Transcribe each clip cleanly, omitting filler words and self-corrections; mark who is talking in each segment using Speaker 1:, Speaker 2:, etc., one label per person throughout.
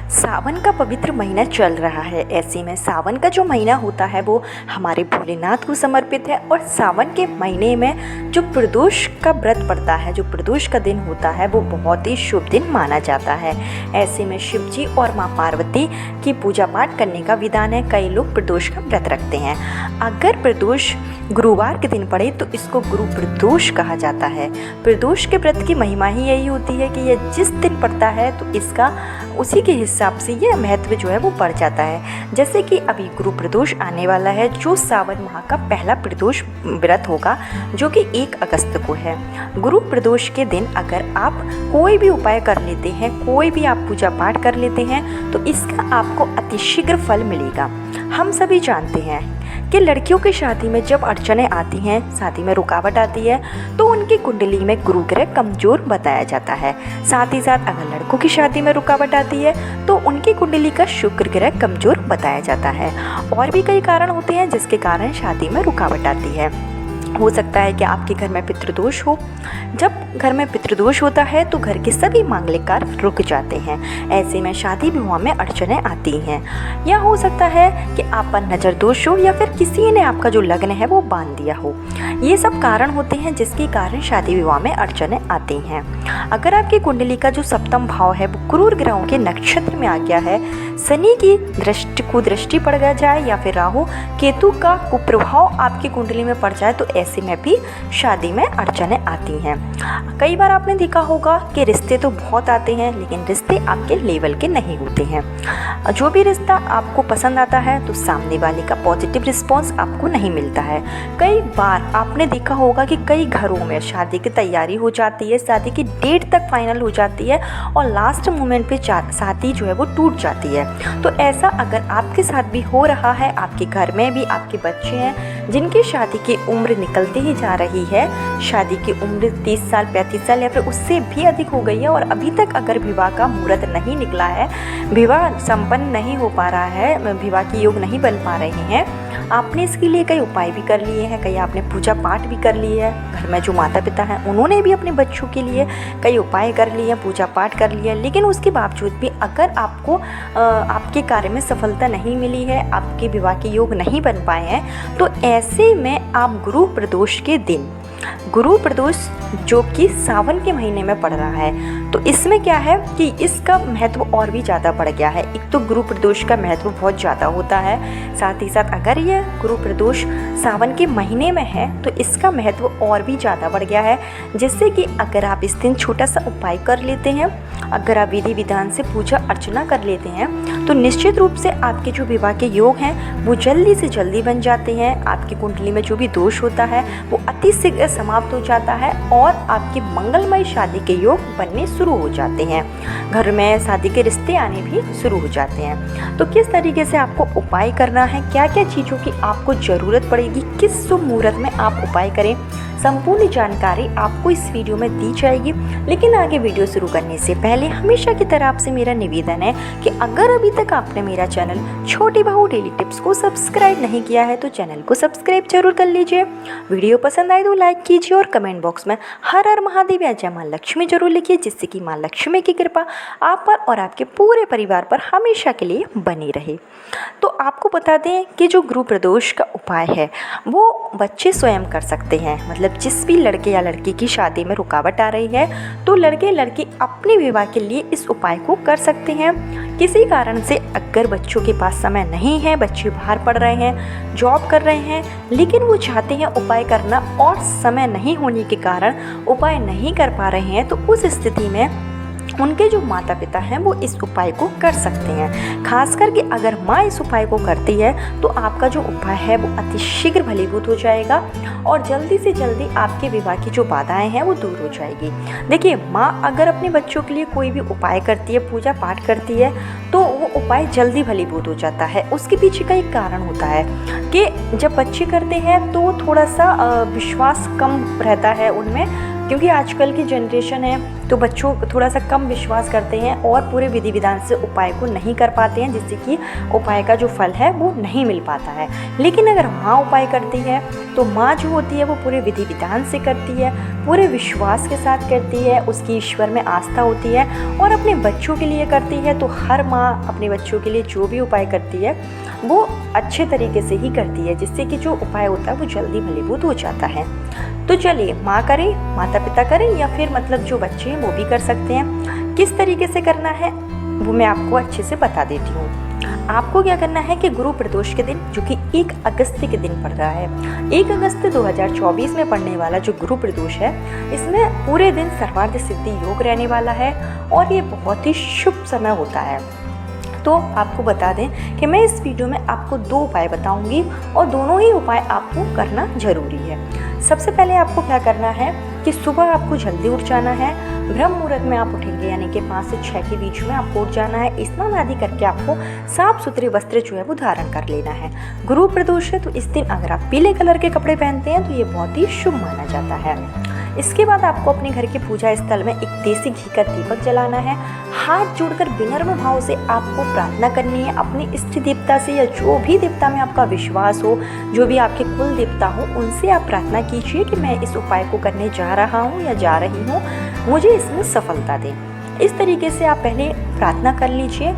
Speaker 1: सावन का पवित्र महीना चल रहा है। ऐसे में सावन का जो महीना होता है वो हमारे भोलेनाथ को समर्पित है। और सावन के महीने में जो प्रदोष का व्रत पड़ता है, जो प्रदोष का दिन होता है, वो बहुत ही शुभ दिन माना जाता है। ऐसे में शिव जी और माँ पार्वती की पूजा पाठ करने का विधान है। कई लोग प्रदोष का व्रत रखते हैं। अगर प्रदोष गुरुवार के दिन पड़े तो इसको गुरु प्रदोष कहा जाता है। प्रदोष के व्रत की महिमा ही यही होती है कि यह जिस दिन पड़ता है तो इसका उसी के हिसाब से यह महत्व जो है वो बढ़ जाता है। जैसे कि अभी गुरु प्रदोष आने वाला है, जो सावन माह का पहला प्रदोष व्रत होगा, जो कि 1 अगस्त को है। गुरु प्रदोष के दिन अगर आप कोई भी उपाय कर लेते हैं, कोई भी आप पूजा पाठ कर लेते हैं, तो इसका आपको अतिशीघ्र फल मिलेगा। हम सभी जानते हैं कि लड़कियों की शादी में जब अड़चनें आती हैं, शादी में रुकावट आती है, तो उनकी कुंडली में गुरु ग्रह कमज़ोर बताया जाता है। साथ ही साथ अगर लड़कों की शादी में रुकावट आती है तो उनकी कुंडली का शुक्र ग्रह कमज़ोर बताया जाता है। और भी कई कारण होते हैं जिसके कारण शादी में रुकावट आती है। हो सकता है कि आपके घर में पितृदोष हो। जब घर में पितृदोष होता है तो घर के सभी मांगलिक कार्य रुक जाते हैं। ऐसे में शादी विवाह में अड़चनें आती हैं। या हो सकता है कि आप पर नज़र दोष हो, या फिर किसी ने आपका जो लग्न है वो बांध दिया हो। ये सब कारण होते हैं जिसके कारण शादी विवाह में अड़चनें आती हैं। अगर आपकी कुंडली का जो सप्तम भाव है वो क्रूर ग्रहों के नक्षत्र में आ गया है, शनि की दृष्टि पड़ जाए, या फिर राहु केतु का कुप्रभाव आपकी कुंडली में पड़ जाए, तो ऐसे में भी शादी में अड़चनें आती हैं। कई बार आपने देखा होगा कि रिश्ते तो बहुत आते हैं, लेकिन रिश्ते आपके लेवल के नहीं होते हैं। जो भी रिश्ता आपको पसंद आता है तो सामने वाले का पॉजिटिव रिस्पॉन्स आपको नहीं मिलता है। कई बार आपने देखा होगा कि कई घरों में शादी की तैयारी हो जाती है, शादी की डेट तक फाइनल हो जाती है, और लास्ट मोमेंट पे शादी जो है वो टूट जाती है। तो ऐसा अगर आपके साथ भी हो रहा है, आपके घर में भी आपके बच्चे हैं जिनकी शादी की उम्र निकलती ही जा रही है, शादी की उम्र 30 साल 35 साल या फिर उससे भी अधिक हो गई है, और अभी तक अगर विवाह का मुहूर्त नहीं निकला है, विवाह संपन्न नहीं हो पा रहा है, विवाह के योग नहीं बन पा रहे हैं, आपने इसके लिए कई उपाय भी कर लिए हैं, कई आपने पूजा पाठ भी कर लिए है। घर में जो माता पिता हैं उन्होंने भी अपने बच्चों के लिए कई उपाय कर लिए हैं, पूजा पाठ कर लिया, लेकिन उसके बावजूद भी अगर आपको आपके कार्य में सफलता नहीं मिली है, आपके विवाह के योग नहीं बन पाए हैं, तो ऐसे में आप गुरु प्रदोष के दिन, गुरु प्रदोष जो कि सावन के महीने में पड़ रहा है, तो इसमें क्या है कि इसका महत्व और भी ज़्यादा बढ़ गया है। एक तो गुरु प्रदोष का महत्व बहुत ज़्यादा होता है, साथ ही साथ अगर यह गुरु प्रदोष सावन के महीने में है तो इसका महत्व और भी ज़्यादा बढ़ गया है। जैसे कि अगर आप इस दिन छोटा सा उपाय कर लेते हैं, अगर आप विधि विधान से पूजा अर्चना कर लेते हैं, तो निश्चित रूप से आपके जो विवाह के योग हैं वो जल्दी से जल्दी बन जाते हैं। आपकी कुंडली में जो भी दोष होता है वो अति शीघ्र समाप्त हो जाता है, और आपकी मंगलमय शादी के योग बनने शुरू हो जाते हैं। घर में शादी के रिश्ते आने भी शुरू हो जाते हैं। तो किस तरीके से आपको उपाय करना है, क्या क्या चीज़ों की आपको ज़रूरत पड़ेगी, किस शुभ मुहूर्त में आप उपाय करें, संपूर्ण जानकारी आपको इस वीडियो में दी जाएगी। लेकिन आगे वीडियो शुरू करने से पहले हमेशा की तरह आपसे मेरा निवेदन है कि अगर अभी तक आपने मेरा चैनल छोटी बहू डेली टिप्स को सब्सक्राइब नहीं किया है तो चैनल को सब्सक्राइब जरूर कर लीजिए। वीडियो पसंद आए तो लाइक कीजिए, और कमेंट बॉक्स में हर हर महादेव या जय माँ लक्ष्मी जरूर लिखिए, जिससे कि माँ लक्ष्मी की कृपा आप पर और आपके पूरे परिवार पर हमेशा के लिए बनी रहे। तो आपको बता दें कि जो गुरु प्रदोष का उपाय है वो बच्चे स्वयं कर सकते हैं। मतलब जिस भी लड़के या लड़की की शादी में रुकावट आ रही है तो लड़के लड़की अपने विवाह के लिए इस उपाय को कर सकते हैं। किसी कारण से अगर बच्चों के पास समय नहीं है, बच्चे बाहर पढ़ रहे हैं, जॉब कर रहे हैं, लेकिन वो चाहते हैं उपाय करना और समय नहीं होने के कारण उपाय नहीं कर पा रहे हैं, तो उस स्थिति में उनके जो माता पिता हैं वो इस उपाय को कर सकते हैं। खास करके अगर माँ इस उपाय को करती है तो आपका जो उपाय है वो अतिशीघ्र फलीभूत हो जाएगा, और जल्दी से जल्दी आपके विवाह की जो बाधाएं हैं वो दूर हो जाएगी। देखिए, माँ अगर अपने बच्चों के लिए कोई भी उपाय करती है, पूजा पाठ करती है, तो वो उपाय जल्दी फलीभूत हो जाता है। उसके पीछे का एक कारण होता है कि जब बच्चे करते हैं तो थोड़ा सा विश्वास कम रहता है उनमें, क्योंकि आजकल की जनरेशन है तो बच्चों थोड़ा सा कम विश्वास करते हैं और पूरे विधि विधान से उपाय को नहीं कर पाते हैं, जिससे कि उपाय का जो फल है वो नहीं मिल पाता है। लेकिन अगर माँ उपाय करती है तो माँ जो होती है वो पूरे विधि विधान से करती है, पूरे विश्वास के साथ करती है, उसकी ईश्वर में आस्था होती है और अपने बच्चों के लिए करती है। तो हर माँ अपने बच्चों के लिए जो भी उपाय करती है वो अच्छे तरीके से ही करती है, जिससे कि जो उपाय होता है वो जल्दी फलीभूत हो जाता है। तो चलिए, माँ करें, माता पिता करें या फिर मतलब जो बच्चे हैं वो भी कर सकते हैं। किस तरीके से करना है वो मैं आपको अच्छे से बता देती हूँ। आपको क्या करना है कि गुरु प्रदोष के दिन, जो कि 1 अगस्त के दिन पड़ रहा है, 1 अगस्त 2024 में पड़ने वाला जो गुरु प्रदोष है, इसमें पूरे दिन सर्वार्थ सिद्धि योग रहने वाला है और ये बहुत ही शुभ समय होता है। तो आपको बता दें कि मैं इस वीडियो में आपको 2 उपाय बताऊंगी और दोनों ही उपाय आपको करना जरूरी है। सबसे पहले आपको क्या करना है कि सुबह आपको जल्दी उठ जाना है। ब्रह्म मुहूर्त में आप उठेंगे, यानी कि 5 से 6 के बीच में आपको उठ जाना है। स्नान आदि करके आपको साफ सुथरे वस्त्र जो है वो धारण कर लेना है। गुरु प्रदोष है तो इस दिन अगर आप पीले कलर के कपड़े पहनते हैं तो ये बहुत ही शुभ माना जाता है। इसके बाद आपको अपने घर के पूजा स्थल में एक देसी घी का दीपक जलाना है। हाथ जोड़कर विनम्र भाव से आपको प्रार्थना करनी है अपने इष्ट देवता से, या जो भी देवता में आपका विश्वास हो, जो भी आपके कुल देवता हो, उनसे आप प्रार्थना कीजिए कि मैं इस उपाय को करने जा रहा हूँ या जा रही हूँ, मुझे इसमें सफलता दें। इस तरीके से आप पहले प्रार्थना कर लीजिए।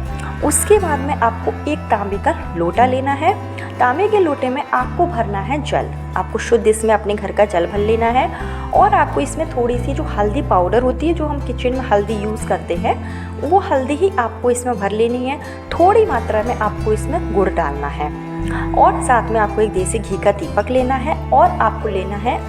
Speaker 1: उसके बाद में आपको एक तांबे का लोटा लेना है। तांबे के लोटे में आपको भरना है जल। आपको शुद्ध इसमें अपने घर का जल भर लेना है और आपको इसमें थोड़ी सी जो हल्दी पाउडर होती है, जो हम किचन में हल्दी यूज़ करते हैं, वो हल्दी ही आपको इसमें भर लेनी है। थोड़ी मात्रा में आपको इसमें गुड़ डालना है और साथ में आपको एक देसी घी का दीपक लेना है और आपको लेना है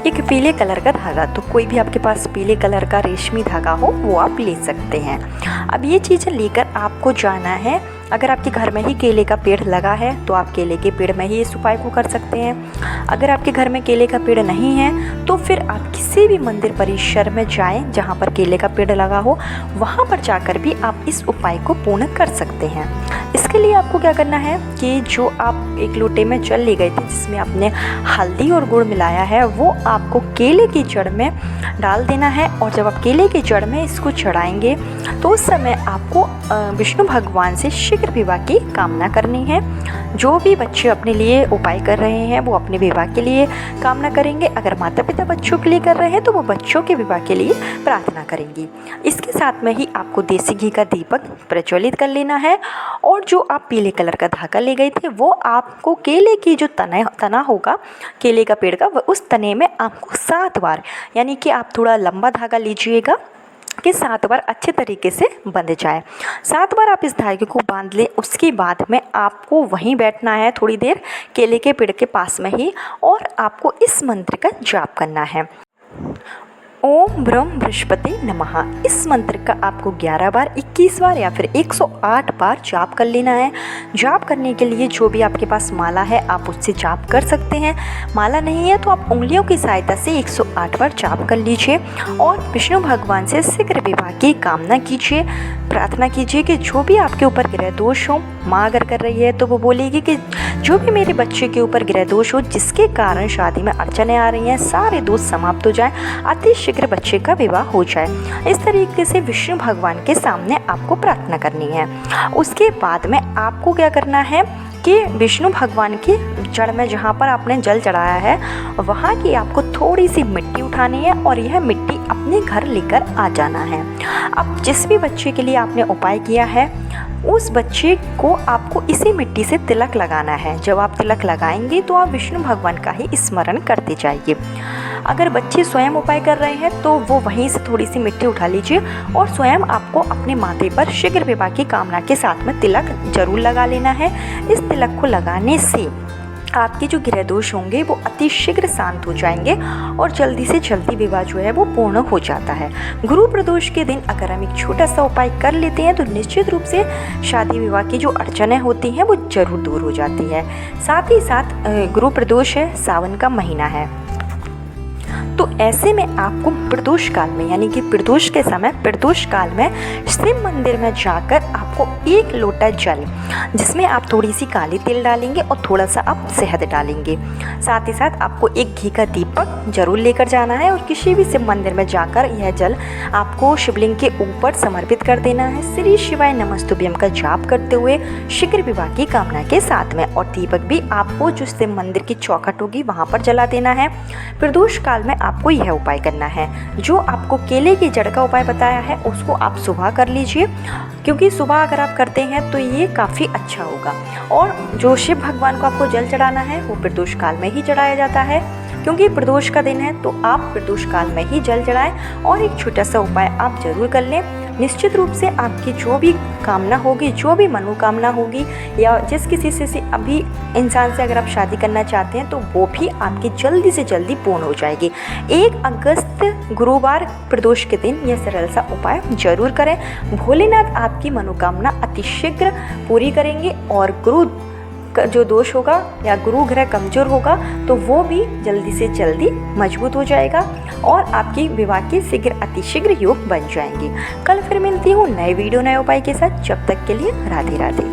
Speaker 1: एक पीले कलर का धागा। तो कोई भी आपके पास पीले कलर का रेशमी धागा हो वो आप ले सकते हैं। अब ये चीज़ें लेकर आपको जाना है। अगर आपके घर में ही केले का पेड़ लगा है तो आप केले के पेड़ में ही इस उपाय को कर सकते हैं। अगर आपके घर में केले का पेड़ नहीं है तो फिर आप किसी भी मंदिर परिसर में जाएं जहां पर केले का पेड़ लगा हो, वहां पर जाकर भी आप इस उपाय को पूर्ण कर सकते हैं। इसके लिए आपको क्या करना है कि जो आप एक लोटे में जल ले गए थे जिसमें आपने हल्दी और गुड़ मिलाया है, वो आपको केले की जड़ में डाल देना है। और जब आप केले की जड़ में इसको चढ़ाएंगे तो उस समय आपको विष्णु भगवान से शीघ्र विवाह की कामना करनी है। जो भी बच्चे अपने लिए उपाय कर रहे हैं वो अपने विवाह के लिए कामना करेंगे। अगर माता पिता बच्चों के लिए कर रहे हैं तो वो बच्चों के विवाह के लिए प्रार्थना करेंगी। इसके साथ में ही आपको देसी घी का दीपक प्रज्वलित कर लेना है और जो आप पीले कलर का धागा ले गए थे वो आपको केले की जो तना होगा केले का पेड़ का, उस तने में आपको 7 बार, यानी कि आप थोड़ा लंबा धागा लीजिएगा कि 7 बार अच्छे तरीके से बंध जाए। 7 बार आप इस धागे को बांध लें। उसके बाद में आपको वहीं बैठना है थोड़ी देर केले के पेड़ के पास में ही, और आपको इस मंत्र का जाप करना है। ओम ब्रह्म बृहस्पति नमः। इस मंत्र का आपको 11 बार, 21 बार या फिर 108 बार जाप कर लेना है। जाप करने के लिए जो भी आपके पास माला है आप उससे जाप कर सकते हैं। माला नहीं है तो आप उंगलियों की सहायता से 108 बार जाप कर लीजिए और विष्णु भगवान से शीघ्र विवाह की कामना कीजिए। प्रार्थना कीजिए कि जो भी आपके ऊपर ग्रह दोष हो, माँ अगर कर रही है तो वो बोलेगी कि जो भी मेरे बच्चे के ऊपर ग्रह दोष हो जिसके कारण शादी में अड़चने आ रही हैं, सारे दोष समाप्त हो जाए, अति शीघ्र बच्चे का विवाह हो जाए। इस तरीके से विष्णु भगवान के सामने आपको प्रार्थना करनी है। उसके बाद में आपको क्या करना है कि विष्णु भगवान की जड़ में जहाँ पर आपने जल चढ़ाया है वहाँ की आपको थोड़ी सी मिट्टी उठानी है और यह मिट्टी अपने घर लेकर आ जाना है। अब जिस भी बच्चे के लिए आपने उपाय किया है उस बच्चे को आपको इसी मिट्टी से तिलक लगाना है। जब आप तिलक लगाएंगे तो आप विष्णु भगवान का ही स्मरण करते जाइए। अगर बच्चे स्वयं उपाय कर रहे हैं तो वो वहीं से थोड़ी सी मिट्टी उठा लीजिए और स्वयं आपको अपने माथे पर शीघ्र विवाह की कामना के साथ में तिलक जरूर लगा लेना है। इस तिलक को लगाने से आपके जो ग्रह दोष होंगे वो अति शीघ्र शांत हो जाएंगे और जल्दी से जल्दी विवाह जो है वो पूर्ण हो जाता है। गुरु प्रदोष के दिन अगर हम एक छोटा सा उपाय कर लेते हैं तो निश्चित रूप से शादी विवाह की जो अड़चनें होती हैं वो जरूर दूर हो जाती है। साथ ही साथ गुरु प्रदोष है, सावन का महीना है, तो ऐसे में आपको प्रदोष काल में, यानी कि प्रदोष के समय प्रदोष काल में शिव मंदिर में जाकर आप आपको 1 लोटा जल, जिसमें आप थोड़ी सी काली तिल डालेंगे और थोड़ा सा आप शहद डालेंगे। साथ ही साथ आपको एक घी का दीपक जरूर लेकर जाना है और किसी भी शिव मंदिर में जाकर यह जल आपको शिवलिंग के ऊपर समर्पित कर देना है, श्री शिवाय नमस्तुभ्यम का जाप करते हुए शीघ्र विवाह की कामना के साथ में। और दीपक भी आपको जो शिव मंदिर की चौखट होगी वहाँ पर जला देना है। प्रदोष काल में आपको यह उपाय करना है। जो आपको केले की जड़ का उपाय बताया है उसको आप सुबह कर लीजिए, क्योंकि सुबह अगर आप करते हैं तो ये काफ़ी अच्छा होगा। और जो शिव भगवान को आपको जल चढ़ाना है वो प्रदोष काल में ही चढ़ाया जाता है, क्योंकि प्रदोष का दिन है तो आप प्रदोष काल में ही जल चढ़ाएं। और एक छोटा सा उपाय आप जरूर कर लें, निश्चित रूप से आपकी जो भी कामना होगी, जो भी मनोकामना होगी, या जिस किसी से अभी इंसान से अगर आप शादी करना चाहते हैं तो वो भी आपकी जल्दी से जल्दी पूर्ण हो जाएगी। 1 अगस्त गुरुवार प्रदोष के दिन यह सरल सा उपाय जरूर करें। भोलेनाथ आपकी मनोकामना अतिशीघ्र पूरी करेंगे और गुरु जो दोष होगा या गुरु ग्रह कमजोर होगा तो वो भी जल्दी से जल्दी मजबूत हो जाएगा और आपकी विवाह के शीघ्र अतिशीघ्र योग बन जाएंगे। कल फिर मिलती हूँ नए वीडियो नए उपाय के साथ। जब तक के लिए राधे राधे।